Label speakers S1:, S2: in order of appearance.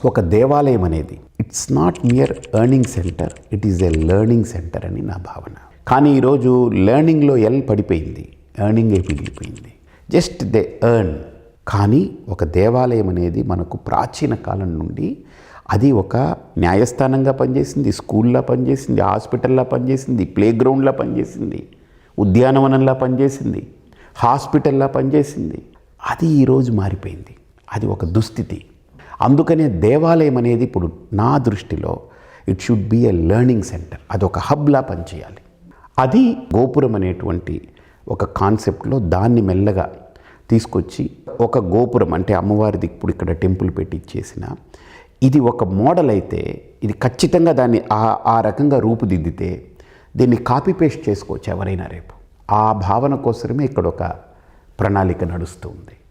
S1: ఒక దేవాలయం అనేది it's not mere earning centre, it is a learning centre అని నా భావన. కానీ ఈరోజు లెర్నింగ్లో పడిపోయింది, ఎర్నింగే మిగిలిపోయింది. Just they earn. కానీ ఒక దేవాలయం అనేది మనకు ప్రాచీన కాలం నుండి అది ఒక న్యాయస్థానంగా పనిచేసింది, స్కూల్లో పనిచేసింది, హాస్పిటల్లో పనిచేసింది, ప్లే గ్రౌండ్లో పనిచేసింది, ఉద్యానవనంలా పనిచేసింది, హాస్పిటల్లా పనిచేసింది. అది ఈరోజు మారిపోయింది. అది ఒక దుస్థితి. అందుకనే దేవాలయం అనేది ఇప్పుడు నా దృష్టిలో it should be a learning centre. అది ఒక హబ్లా పనిచేయాలి. అది గోపురం అనేటువంటి ఒక కాన్సెప్ట్లో దాన్ని మెల్లగా తీసుకొచ్చి ఒక గోపురం అంటే అమ్మవారిది ఇప్పుడు ఇక్కడ టెంపుల్ పెట్టి ఇచ్చేసిన ఇది ఒక మోడల్ అయితే ఇది ఖచ్చితంగా దాన్ని ఆ రకంగా రూపుదిద్దితే దీన్ని కాపీ పేస్ట్ చేసుకోవచ్చు ఎవరైనా రేపు. ఆ భావన కోసమే ఇక్కడ ఒక ప్రణాళిక నడుస్తుంది.